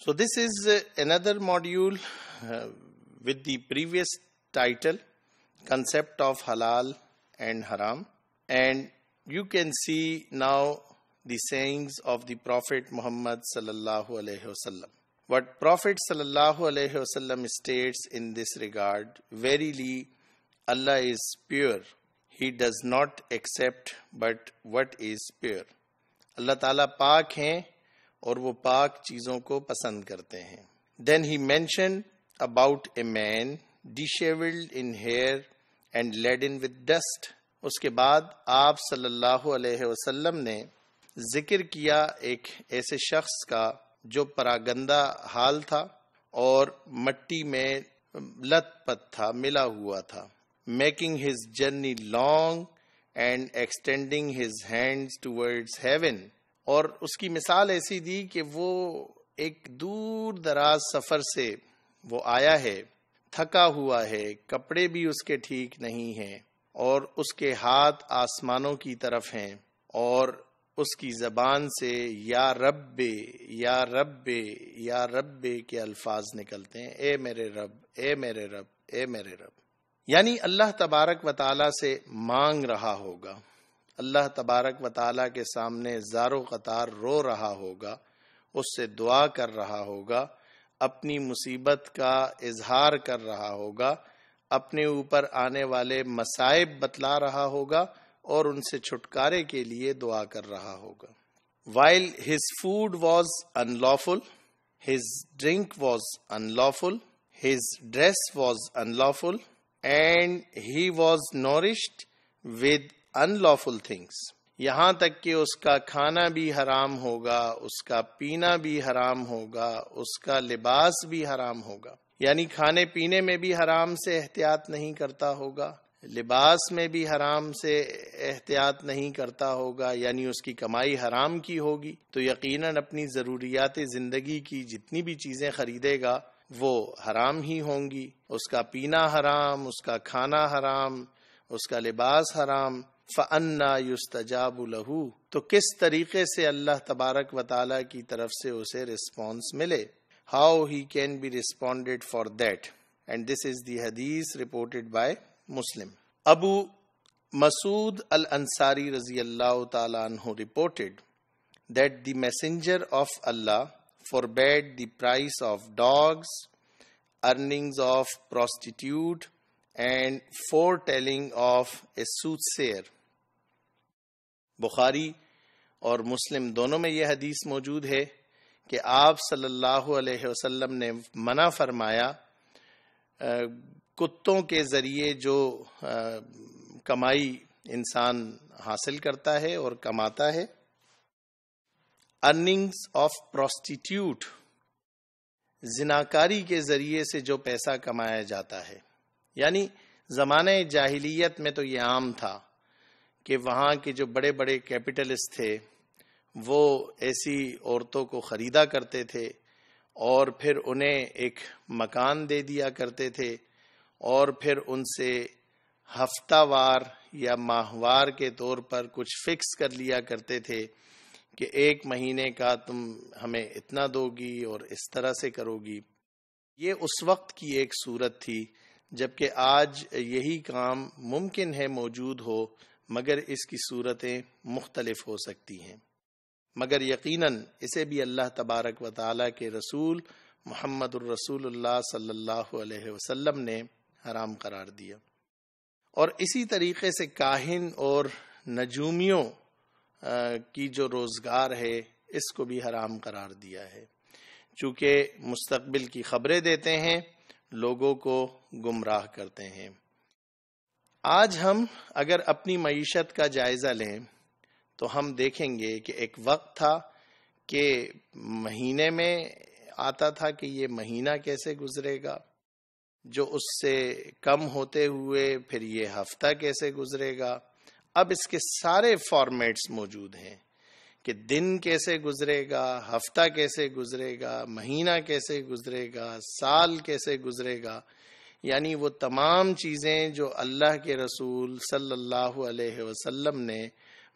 So this is another module with the previous title, Concept of Halal and Haram. And you can see now the sayings of the Prophet Muhammad sallallahu alaihi wasallam. What Prophet sallallahu alaihi wasallam states in this regard, verily Allah is pure. He does not accept but what is pure. Allah Ta'ala پاک ہیں اور وہ پاک چیزوں کو پسند کرتے ہیں. Then he mentioned about a man disheveled in hair and laden with dust. اس کے بعد آپ صلی اللہ علیہ وسلم نے ذکر کیا ایک ایسے شخص کا جو پراگندہ حال تھا اور مٹی میں لت پت تھا، ملا ہوا تھا. Making his journey long and extending his hands towards heaven. اور اس کی مثال ایسی دی کہ وہ ایک دور دراز سفر سے وہ آیا ہے، تھکا ہوا ہے، کپڑے بھی اس کے ٹھیک نہیں ہیں اور اس کے ہاتھ آسمانوں کی طرف ہیں اور اس کی زبان سے یا رب یا رب یا رب کے الفاظ نکلتے ہیں، اے میرے رب، اے میرے رب، اے میرے رب. یعنی اللہ تبارک و تعالیٰ سے مانگ رہا ہوگا، اللہ تبارک و تعالیٰ کے سامنے زار و قطار رو رہا ہوگا، اس سے دعا کر رہا ہوگا، اپنی مصیبت کا اظہار کر رہا ہوگا، اپنے اوپر آنے والے مصائب بتلا رہا ہوگا اور ان سے چھٹکارے کے لیے دعا کر رہا ہوگا. While his food was unlawful, his drink was unlawful, his dress was unlawful, and he was nourished with unlawful things. یہاں تک کہ اس کا کھانا بھی حرام ہوگا، اس کا پینا بھی حرام ہوگا، اس کا لباس بھی حرام ہوگا. یعنی کھانے پینے میں بھی حرام سے احتیاط نہیں کرتا ہوگا، لباس میں بھی حرام سے احتیاط نہیں کرتا ہوگا، یعنی اس کی کمائی حرام کی ہوگی تو یقیناً اپنی ضروریات زندگی کی جتنی بھی چیزیں خریدے گا وہ حرام ہی ہوں گی. اس کا پینا حرام، اس کا کھانا حرام، اس کا لباس حرام. فَأَنَّا يُسْتَجَابُ لَهُ، تو کس طریقے سے اللہ تبارک و تعالیٰ کی طرف سے اسے رسپانس ملے. How he can be responded for that. And this is the hadith reported by Muslim. Abu Masood al-Ansari رضی اللہ تعالیٰ عنہ reported that the messenger of Allah forbade the price of dogs, earnings of prostitute, and foretelling of a soothsayer. بخاری اور مسلم دونوں میں یہ حدیث موجود ہے کہ آپ صلی اللہ علیہ وسلم نے منع فرمایا کتوں کے ذریعے جو کمائی انسان حاصل کرتا ہے اور کماتا ہے. ارننگز آف پروسٹیٹیوٹ، زناکاری کے ذریعے سے جو پیسہ کمایا جاتا ہے. یعنی زمانہ جاہلیت میں تو یہ عام تھا کہ وہاں کے جو بڑے بڑے کیپٹلسٹ تھے وہ ایسی عورتوں کو خریدا کرتے تھے اور پھر انہیں ایک مکان دے دیا کرتے تھے اور پھر ان سے ہفتہ وار یا ماہوار کے طور پر کچھ فکس کر لیا کرتے تھے کہ 1 مہینے کا تم ہمیں اتنا دو گی اور اس طرح سے کرو گی. یہ اس وقت کی ایک صورت تھی، جبکہ آج یہی کام ممکن ہے موجود ہو مگر اس کی صورتیں مختلف ہو سکتی ہیں. مگر یقیناً اسے بھی اللہ تبارک و تعالیٰ کے رسول محمد الرسول اللہ صلی اللہ علیہ وسلم نے حرام قرار دیا. اور اسی طریقے سے کاہن اور نجومیوں کی جو روزگار ہے اس کو بھی حرام قرار دیا ہے، چونکہ مستقبل کی خبریں دیتے ہیں، لوگوں کو گمراہ کرتے ہیں. آج ہم اگر اپنی معیشت کا جائزہ لیں تو ہم دیکھیں گے کہ ایک وقت تھا کہ مہینے میں آتا تھا کہ یہ مہینہ کیسے گزرے گا، جو اس سے کم ہوتے ہوئے پھر یہ ہفتہ کیسے گزرے گا. اب اس کے سارے فارمیٹس موجود ہیں کہ دن کیسے گزرے گا، ہفتہ کیسے گزرے گا، مہینہ کیسے گزرے گا، سال کیسے گزرے گا. یعنی وہ تمام چیزیں جو اللہ کے رسول صلی اللہ علیہ وسلم نے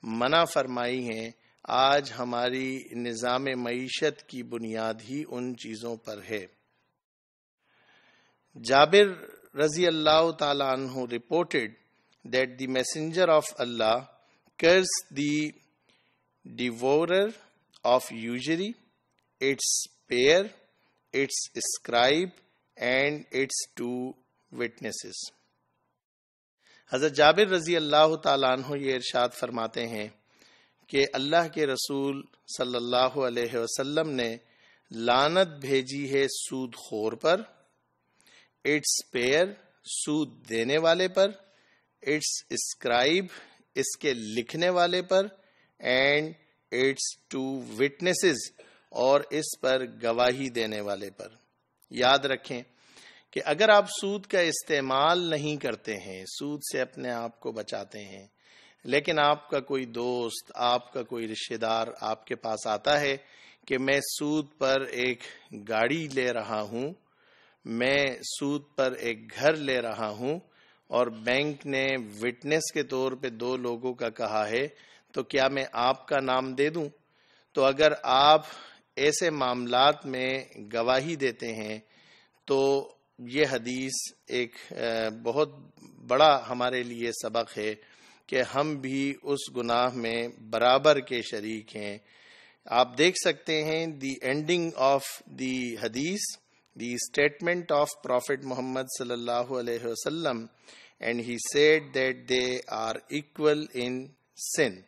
منع فرمائی ہیں آج ہماری نظام معیشت کی بنیاد ہی ان چیزوں پر ہے. جابر رضی اللہ تعالی عنہ reported that the messenger of Allah cursed the devourer of usury, its payer, its scribe and its two witnesses. حضرت جابر رضی اللہ تعالیٰ عنہ یہ ارشاد فرماتے ہیں کہ اللہ کے رسول صلی اللہ علیہ وسلم نے لعنت بھیجی ہے سود خور پر، اٹس پیئر سود دینے والے پر، اٹس اسکرائب اس کے لکھنے والے پر، اینڈ اٹس ٹو وٹنسز اور اس پر گواہی دینے والے پر. یاد رکھیں کہ اگر آپ سود کا استعمال نہیں کرتے ہیں، سود سے اپنے آپ کو بچاتے ہیں، لیکن آپ کا کوئی دوست، آپ کا کوئی رشتہ دار آپ کے پاس آتا ہے کہ میں سود پر ایک گاڑی لے رہا ہوں، میں سود پر ایک گھر لے رہا ہوں اور بینک نے وٹنس کے طور پہ 2 لوگوں کا کہا ہے، تو کیا میں آپ کا نام دے دوں؟ تو اگر آپ ایسے معاملات میں گواہی دیتے ہیں تو یہ حدیث ایک بہت بڑا ہمارے لیے سبق ہے کہ ہم بھی اس گناہ میں برابر کے شریک ہیں. آپ دیکھ سکتے ہیں the ending of the Hadith, the statement of prophet Muhammad صلی اللہ علیہ وسلم، and he said that they are equal in sin.